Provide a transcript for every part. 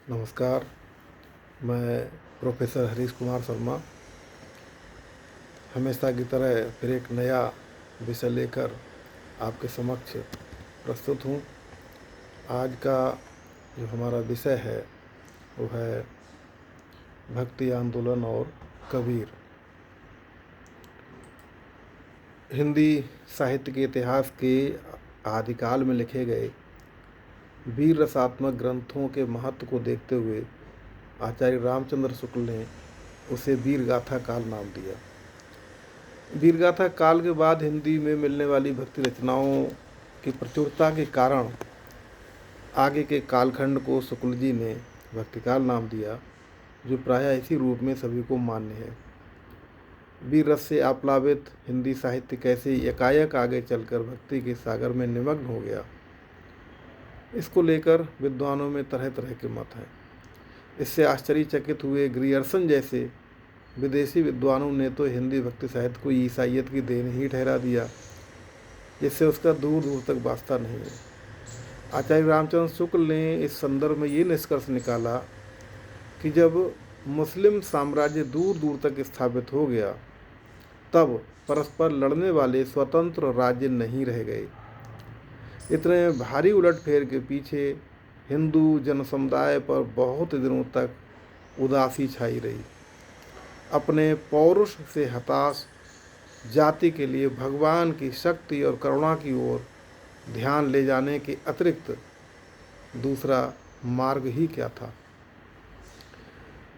नमस्कार। मैं प्रोफेसर हरीश कुमार शर्मा हमेशा की तरह फिर एक नया विषय लेकर आपके समक्ष प्रस्तुत हूँ। आज का जो हमारा विषय है वो है भक्ति आंदोलन और कबीर। हिंदी साहित्य के इतिहास के आदिकाल में लिखे गए वीर रसात्मक ग्रंथों के महत्व को देखते हुए आचार्य रामचंद्र शुक्ल ने उसे वीर गाथा काल नाम दिया। वीर गाथा काल के बाद हिंदी में मिलने वाली भक्ति रचनाओं की प्रचुरता के कारण आगे के कालखंड को शुक्ल जी ने भक्तिकाल नाम दिया, जो प्रायः इसी रूप में सभी को मान्य है। वीर रस से आप्लावित हिंदी साहित्य कैसे एकाएक आगे चलकर भक्ति के सागर में निमग्न हो गया, इसको लेकर विद्वानों में तरह तरह के मत हैं। इससे आश्चर्यचकित हुए ग्रियर्सन जैसे विदेशी विद्वानों ने तो हिंदी भक्ति साहित्य को ईसाइयत की देन ही ठहरा दिया, जिससे उसका दूर दूर तक वास्ता नहीं है। आचार्य रामचंद्र शुक्ल ने इस संदर्भ में ये निष्कर्ष निकाला कि जब मुस्लिम साम्राज्य दूर दूर तक स्थापित हो गया, तब परस्पर लड़ने वाले स्वतंत्र राज्य नहीं रह गए। इतने भारी उलटफेर के पीछे हिंदू जनसमुदाय पर बहुत दिनों तक उदासी छाई रही। अपने पौरुष से हताश जाति के लिए भगवान की शक्ति और करुणा की ओर ध्यान ले जाने के अतिरिक्त दूसरा मार्ग ही क्या था।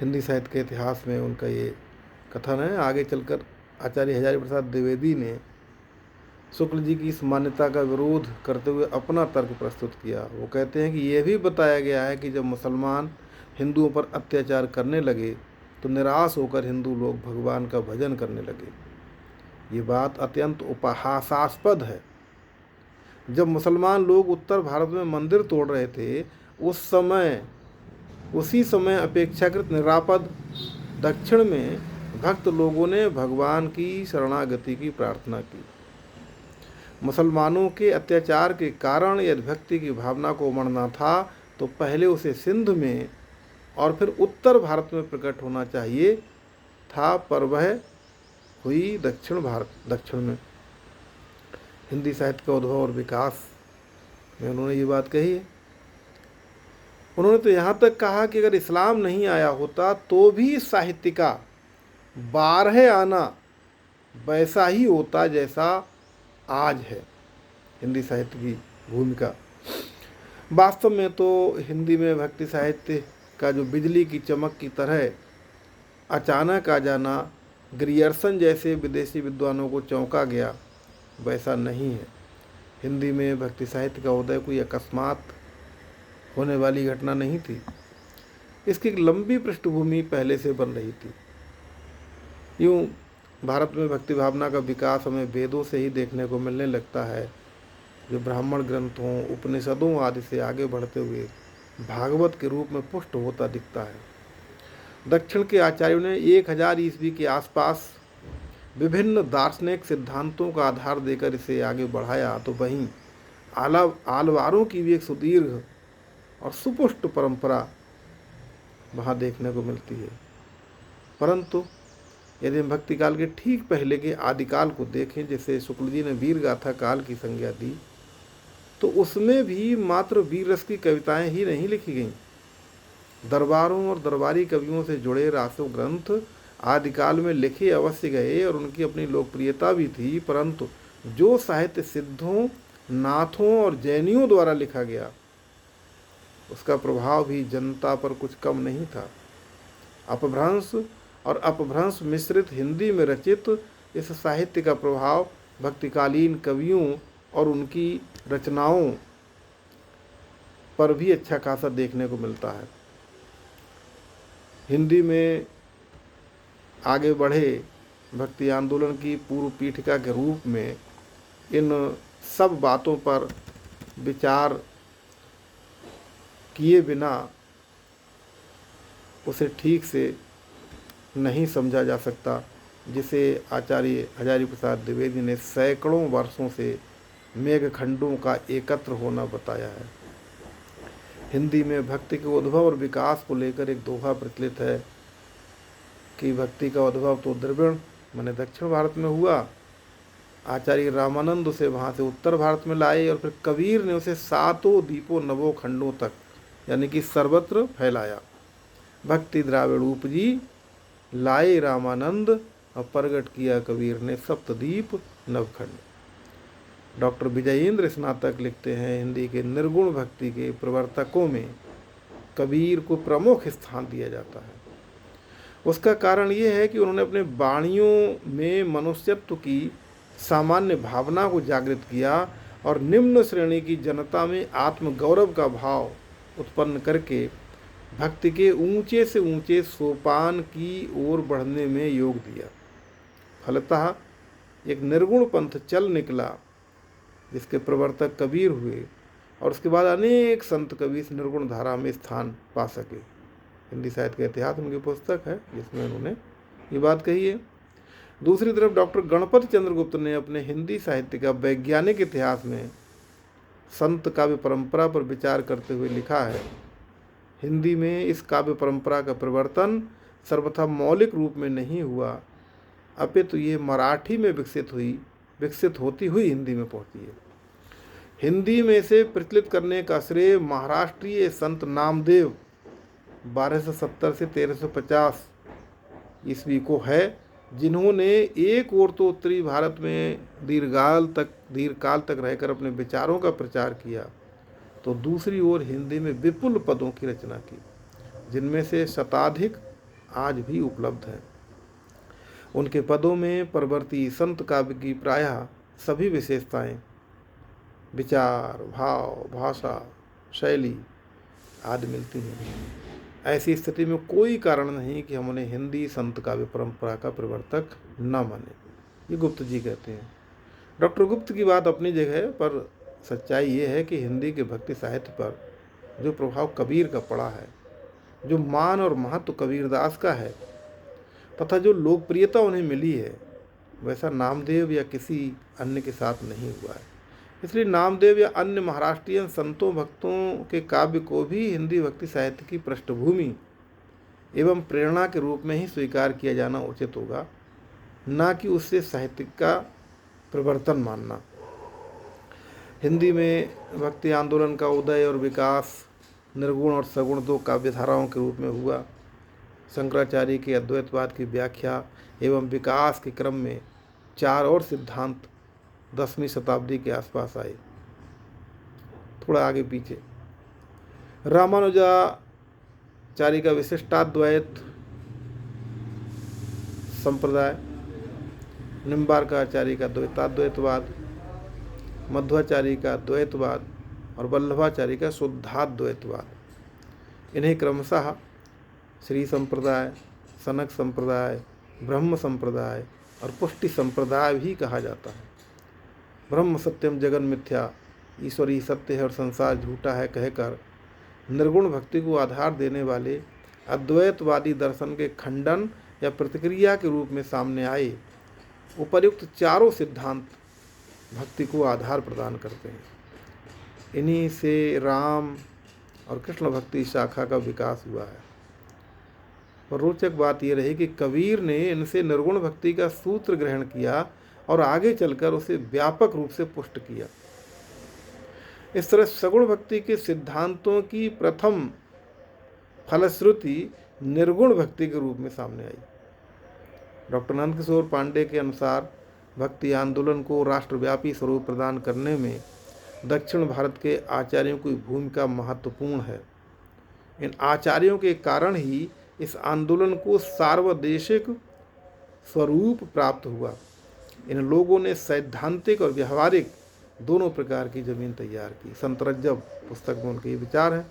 हिंदी साहित्य के इतिहास में उनका ये कथन है। आगे चलकर आचार्य हजारी प्रसाद द्विवेदी ने शुक्ल जी की इस मान्यता का विरोध करते हुए अपना तर्क प्रस्तुत किया। वो कहते हैं कि यह भी बताया गया है कि जब मुसलमान हिंदुओं पर अत्याचार करने लगे तो निराश होकर हिंदू लोग भगवान का भजन करने लगे। ये बात अत्यंत उपहासास्पद है। जब मुसलमान लोग उत्तर भारत में मंदिर तोड़ रहे थे, उसी समय अपेक्षाकृत निरापद दक्षिण में भक्त लोगों ने भगवान की शरणागति की प्रार्थना की। मुसलमानों के अत्याचार के कारण यदि भक्ति की भावना को उमड़ना था तो पहले उसे सिंध में और फिर उत्तर भारत में प्रकट होना चाहिए था, पर वह हुई दक्षिण में। हिंदी साहित्य का उद्भव और विकास में उन्होंने ये बात कही है। उन्होंने तो यहाँ तक कहा कि अगर इस्लाम नहीं आया होता तो भी साहित्य का 12 आना वैसा ही होता जैसा आज है। हिंदी साहित्य की भूमिका वास्तव में तो हिंदी में भक्ति साहित्य का जो बिजली की चमक की तरह अचानक आ जाना ग्रियर्सन जैसे विदेशी विद्वानों को चौंका गया, वैसा नहीं है। हिंदी में भक्ति साहित्य का उदय कोई अकस्मात होने वाली घटना नहीं थी। इसकी एक लंबी पृष्ठभूमि पहले से बन रही थी। यूँ भारत में भक्ति भावना का विकास हमें वेदों से ही देखने को मिलने लगता है, जो ब्राह्मण ग्रंथों, उपनिषदों आदि से आगे बढ़ते हुए भागवत के रूप में पुष्ट होता दिखता है। दक्षिण के आचार्यों ने 1000 ईस्वी के आसपास विभिन्न दार्शनिक सिद्धांतों का आधार देकर इसे आगे बढ़ाया, तो वहीं आलवारों की भी एक सुदीर्घ और सुपुष्ट परंपरा वहाँ देखने को मिलती है। परंतु यदि हम भक्ति काल के ठीक पहले के आदिकाल को देखें, जिसे शुक्ल जी ने वीर गाथा काल की संज्ञा दी, तो उसमें भी मात्र वीर रस की कविताएं ही नहीं लिखी गईं। दरबारों और दरबारी कवियों से जुड़े रासो ग्रंथ आदिकाल में लिखे अवश्य गए और उनकी अपनी लोकप्रियता भी थी, परंतु जो साहित्य सिद्धों, नाथों और जैनियों द्वारा लिखा गया, उसका प्रभाव भी जनता पर कुछ कम नहीं था। अपभ्रंश और अपभ्रंश मिश्रित हिंदी में रचित इस साहित्य का प्रभाव भक्तिकालीन कवियों और उनकी रचनाओं पर भी अच्छा खासा देखने को मिलता है। हिंदी में आगे बढ़े भक्ति आंदोलन की पूर्व पीठिका के रूप में इन सब बातों पर विचार किए बिना उसे ठीक से नहीं समझा जा सकता, जिसे आचार्य हजारी प्रसाद द्विवेदी ने सैकड़ों वर्षों से मेघखंडों का एकत्र होना बताया है। हिंदी में भक्ति के उद्भव और विकास को लेकर एक दोहा प्रचलित है कि भक्ति का उद्भव तो द्रविड़ माने दक्षिण भारत में हुआ, आचार्य रामानंद उसे वहाँ से उत्तर भारत में लाए और फिर कबीर ने उसे सातों द्वीपों नवों खंडों तक यानी कि सर्वत्र फैलाया। भक्ति द्राविड़ उपजी लाए रामानंद और प्रगट किया कबीर ने सप्तद्वीप नवखंड। डॉक्टर विजयेंद्र स्नातक लिखते हैं, हिंदी के निर्गुण भक्ति के प्रवर्तकों में कबीर को प्रमुख स्थान दिया जाता है। उसका कारण ये है कि उन्होंने अपने वाणियों में मनुष्यत्व की सामान्य भावना को जागृत किया और निम्न श्रेणी की जनता में आत्मगौरव का भाव उत्पन्न करके भक्ति के ऊंचे से ऊंचे सोपान की ओर बढ़ने में योग दिया। फलतः एक निर्गुण पंथ चल निकला जिसके प्रवर्तक कबीर हुए और उसके बाद अनेक संत कवि इस निर्गुण धारा में स्थान पा सके। हिंदी साहित्य का इतिहास उनकी पुस्तक है जिसमें उन्होंने ये बात कही है। दूसरी तरफ डॉक्टर गणपति चंद्रगुप्त ने अपने हिंदी साहित्य का वैज्ञानिक इतिहास में संत काव्य परंपरा पर विचार करते हुए लिखा है, हिंदी में इस काव्य परंपरा का प्रवर्तन सर्वथा मौलिक रूप में नहीं हुआ, अपितु ये मराठी में विकसित होती हुई हिंदी में पहुंची है। हिंदी में से प्रचलित करने का श्रेय महाराष्ट्रीय संत नामदेव 1270 से 1350 ईस्वी को है, जिन्होंने एक ओर तो उत्तरी भारत में दीर्घकाल तक रहकर अपने विचारों का प्रचार किया, तो दूसरी ओर हिंदी में विपुल पदों की रचना की, जिनमें से शताधिक आज भी उपलब्ध हैं। उनके पदों में परवर्ती संत काव्य की प्रायः सभी विशेषताएं, विचार, भाव, भाषा, शैली आदि मिलती हैं। ऐसी स्थिति में कोई कारण नहीं कि हम उन्हें हिंदी संत काव्य परंपरा का प्रवर्तक न माने, ये गुप्त जी कहते हैं। डॉक्टर गुप्त की बात अपनी जगह है, पर सच्चाई ये है कि हिंदी के भक्ति साहित्य पर जो प्रभाव कबीर का पड़ा है, जो मान और महत्व कबीरदास का है तथा जो लोकप्रियता उन्हें मिली है, वैसा नामदेव या किसी अन्य के साथ नहीं हुआ है। इसलिए नामदेव या अन्य महाराष्ट्रीय संतों भक्तों के काव्य को भी हिंदी भक्ति साहित्य की पृष्ठभूमि एवं प्रेरणा के रूप में ही स्वीकार किया जाना उचित होगा, न कि उससे साहित्य का प्रवर्तन मानना। हिंदी में भक्ति आंदोलन का उदय और विकास निर्गुण और सगुण दो काव्यधाराओं के रूप में हुआ। शंकराचार्य के अद्वैतवाद की व्याख्या एवं विकास के क्रम में चार और सिद्धांत 10वीं शताब्दी के आसपास आए। थोड़ा आगे पीछे रामानुजाचार्य का विशिष्टाद्वैत संप्रदाय, निम्बार्काचार्य का द्वैताद्वैतवाद, मध्वाचार्य का द्वैतवाद और वल्लभाचार्य का शुद्धाद्वैतवाद, इन्हें क्रमशः श्री संप्रदाय, सनक संप्रदाय, ब्रह्म संप्रदाय और पुष्टि संप्रदाय भी कहा जाता है। ब्रह्म सत्यम जगन मिथ्या, ईश्वरी सत्य है और संसार झूठा है कहकर निर्गुण भक्ति को आधार देने वाले अद्वैतवादी दर्शन के खंडन या प्रतिक्रिया के रूप में सामने आए उपर्युक्त चारों सिद्धांत भक्ति को आधार प्रदान करते हैं। इन्हीं से राम और कृष्ण भक्ति शाखा का विकास हुआ है। और रोचक बात यह रही कि कबीर ने इनसे निर्गुण भक्ति का सूत्र ग्रहण किया और आगे चलकर उसे व्यापक रूप से पुष्ट किया। इस तरह सगुण भक्ति के सिद्धांतों की प्रथम फलश्रुति निर्गुण भक्ति के रूप में सामने आई। डॉक्टर नंदकिशोर पांडे के अनुसार भक्ति आंदोलन को राष्ट्रव्यापी स्वरूप प्रदान करने में दक्षिण भारत के आचार्यों की भूमिका महत्वपूर्ण है। इन आचार्यों के कारण ही इस आंदोलन को सार्वदेशिक स्वरूप प्राप्त हुआ। इन लोगों ने सैद्धांतिक और व्यवहारिक दोनों प्रकार की जमीन तैयार की। संत रज्जब पुस्तक में उनके ये विचार हैं।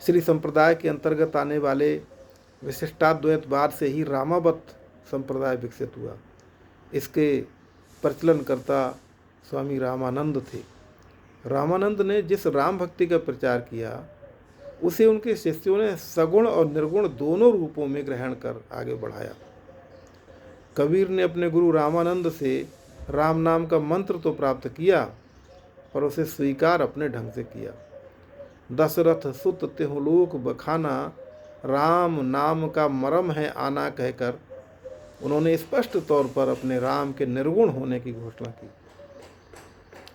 श्री संप्रदाय के अंतर्गत आने वाले विशिष्टाद्वैतवाद से ही रामावत संप्रदाय विकसित हुआ। इसके प्रचलनकर्ता स्वामी रामानंद थे। रामानंद ने जिस राम भक्ति का प्रचार किया उसे उनके शिष्यों ने सगुण और निर्गुण दोनों रूपों में ग्रहण कर आगे बढ़ाया। कबीर ने अपने गुरु रामानंद से राम नाम का मंत्र तो प्राप्त किया, पर उसे स्वीकार अपने ढंग से किया। दशरथ सुत तेहु लोक बखाना, राम नाम का मरम है आना कहकर उन्होंने स्पष्ट तौर पर अपने राम के निर्गुण होने की घोषणा की।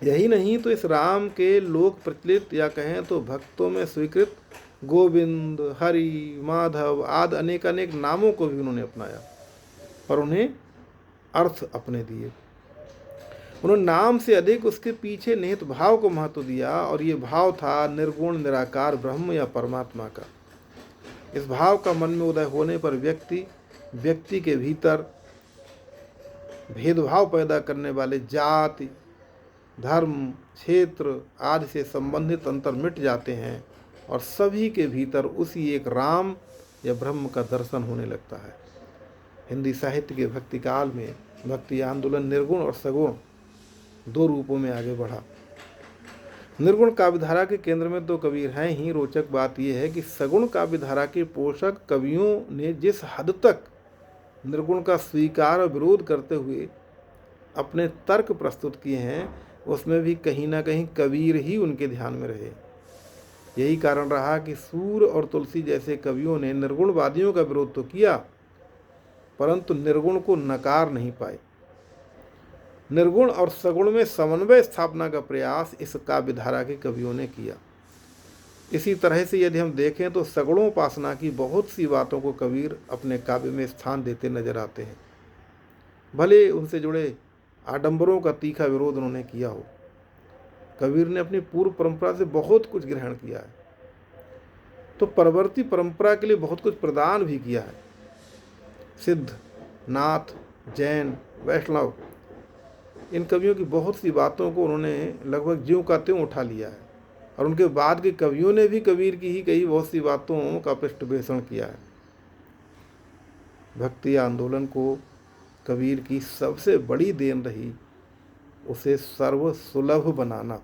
यही नहीं तो इस राम के लोक प्रचलित या कहें तो भक्तों में स्वीकृत गोविंद, हरि, माधव आदि अनेक अनेक नामों को भी उन्होंने अपनाया, पर उन्हें अर्थ अपने दिए। उन्होंने नाम से अधिक उसके पीछे निहित भाव को महत्व दिया, और ये भाव था निर्गुण निराकार ब्रह्म या परमात्मा का। इस भाव का मन में उदय होने पर व्यक्ति के भीतर भेदभाव पैदा करने वाले जाति, धर्म, क्षेत्र आदि से संबंधित अंतर मिट जाते हैं और सभी के भीतर उसी एक राम या ब्रह्म का दर्शन होने लगता है। हिंदी साहित्य के भक्ति काल में भक्ति आंदोलन निर्गुण और सगुण दो रूपों में आगे बढ़ा। निर्गुण काव्यधारा के केंद्र में तो कबीर हैं ही। रोचक बात यह है कि सगुण काव्यधारा के पोषक कवियों ने जिस हद तक निर्गुण का स्वीकार और विरोध करते हुए अपने तर्क प्रस्तुत किए हैं, उसमें भी कहीं ना कहीं कबीर ही उनके ध्यान में रहे। यही कारण रहा कि सूर और तुलसी जैसे कवियों ने निर्गुणवादियों का विरोध तो किया, परंतु निर्गुण को नकार नहीं पाए। निर्गुण और सगुण में समन्वय स्थापना का प्रयास इस काव्यधारा के कवियों ने किया। इसी तरह से यदि हम देखें तो सगुणोपासना की बहुत सी बातों को कबीर अपने काव्य में स्थान देते नजर आते हैं। भले उनसे जुड़े आडंबरों का तीखा विरोध उन्होंने किया हो, कबीर ने अपनी पूर्व परंपरा से बहुत कुछ ग्रहण किया है, तो परवर्ती परंपरा के लिए बहुत कुछ प्रदान भी किया है। सिद्ध, नाथ, जैन, वैष्णव, इन कवियों की बहुत सी बातों को उन्होंने लगभग ज्यों का त्यों उठा लिया है, और उनके बाद के कवियों ने भी कबीर की ही कही बहुत सी बातों का पृष्ठभूषण किया है। भक्ति आंदोलन को कबीर की सबसे बड़ी देन रही उसे सर्वसुलभ बनाना।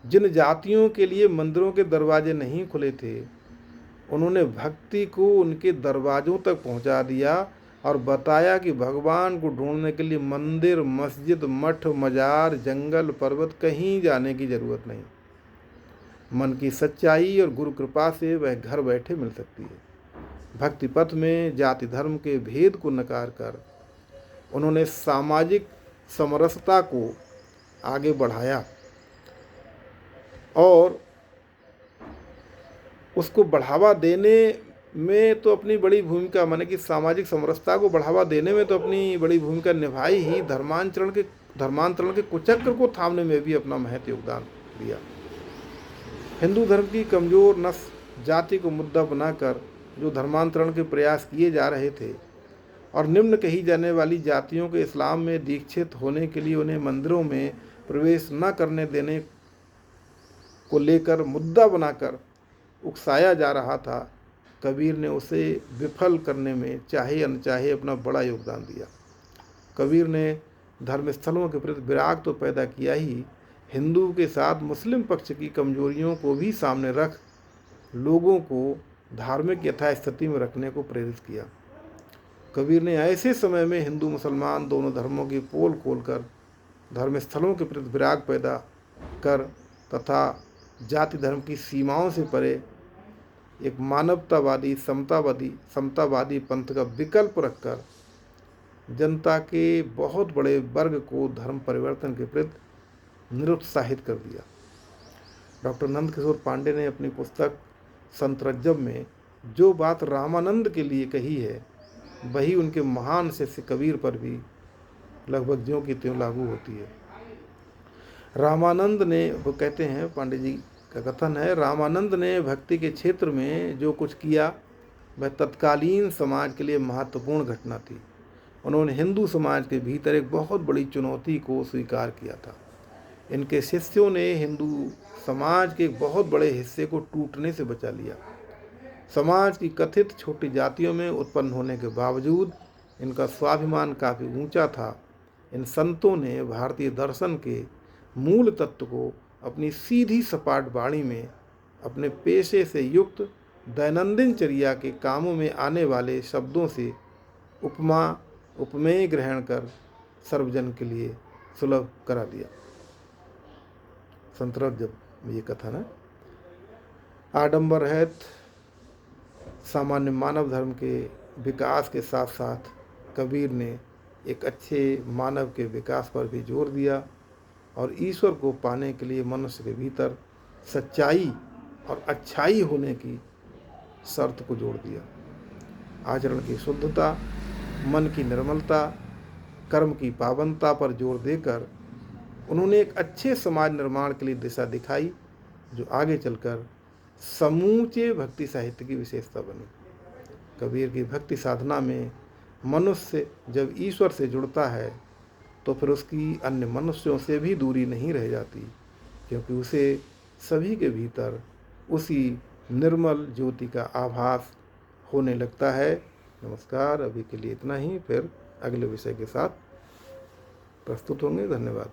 जिन जातियों के लिए मंदिरों के दरवाजे नहीं खुले थे, उन्होंने भक्ति को उनके दरवाजों तक पहुंचा दिया और बताया कि भगवान को ढूंढने के लिए मंदिर, मस्जिद, मठ, मजार, जंगल, पर्वत कहीं जाने की जरूरत नहीं। मन की सच्चाई और गुरु कृपा से वह घर बैठे मिल सकती है। भक्ति पथ में जाति धर्म के भेद को नकार कर उन्होंने सामाजिक समरसता को आगे बढ़ाया और उसको बढ़ावा देने में तो अपनी बड़ी भूमिका, माने कि सामाजिक समरसता को बढ़ावा देने में तो अपनी बड़ी भूमिका निभाई ही, धर्मांतरण के कुचक्र को थामने में भी अपना महत्व योगदान दिया। हिंदू धर्म की कमजोर नस जाति को मुद्दा बनाकर जो धर्मांतरण के प्रयास किए जा रहे थे और निम्न कही जाने वाली जातियों के इस्लाम में दीक्षित होने के लिए उन्हें मंदिरों में प्रवेश न करने देने को लेकर मुद्दा बनाकर उकसाया जा रहा था, कबीर ने उसे विफल करने में चाहे अनचाहे अपना बड़ा योगदान दिया। कबीर ने धर्मस्थलों के प्रति विराग तो पैदा किया ही, हिंदू के साथ मुस्लिम पक्ष की कमजोरियों को भी सामने रख लोगों को धार्मिक यथास्थिति में रखने को प्रेरित किया। कबीर ने ऐसे समय में हिंदू मुसलमान दोनों धर्मों की पोल खोलकर धर्मस्थलों के प्रति विराग पैदा कर तथा जाति धर्म की सीमाओं से परे एक मानवतावादी समतावादी पंथ का विकल्प रखकर जनता के बहुत बड़े वर्ग को धर्म परिवर्तन के प्रति निरुत्साहित कर दिया। डॉक्टर नंदकिशोर पांडे ने अपनी पुस्तक संतरज्जम में जो बात रामानंद के लिए कही है, वही उनके महान शिष्य कबीर पर भी लगभग ज्यों की त्यों लागू होती है। रामानंद ने, वो कहते हैं, पांडे जी का कथन है, रामानंद ने भक्ति के क्षेत्र में जो कुछ किया वह तत्कालीन समाज के लिए महत्वपूर्ण घटना थी। उन्होंने हिंदू समाज के भीतर एक बहुत बड़ी चुनौती को स्वीकार किया था। इनके शिष्यों ने हिंदू समाज के एक बहुत बड़े हिस्से को टूटने से बचा लिया। समाज की कथित छोटी जातियों में उत्पन्न होने के बावजूद इनका स्वाभिमान काफ़ी ऊंचा था। इन संतों ने भारतीय दर्शन के मूल तत्व को अपनी सीधी सपाट वाणी में अपने पेशे से युक्त दैनंदिन चर्या के कामों में आने वाले शब्दों से उपमेय ग्रहण कर सर्वजन के लिए सुलभ करा दिया। संतरज्जम ये कथन है। आडंबर रहित सामान्य मानव धर्म के विकास के साथ साथ कबीर ने एक अच्छे मानव के विकास पर भी जोर दिया और ईश्वर को पाने के लिए मनुष्य के भीतर सच्चाई और अच्छाई होने की शर्त को जोड़ दिया। आचरण की शुद्धता, मन की निर्मलता, कर्म की पावनता पर जोर देकर उन्होंने एक अच्छे समाज निर्माण के लिए दिशा दिखाई, जो आगे चलकर समूचे भक्ति साहित्य की विशेषता बनी। कबीर की भक्ति साधना में मनुष्य जब ईश्वर से जुड़ता है तो फिर उसकी अन्य मनुष्यों से भी दूरी नहीं रह जाती, क्योंकि उसे सभी के भीतर उसी निर्मल ज्योति का आभास होने लगता है। नमस्कार, अभी के लिए इतना ही, फिर अगले विषय के साथ प्रस्तुत होंगे। धन्यवाद।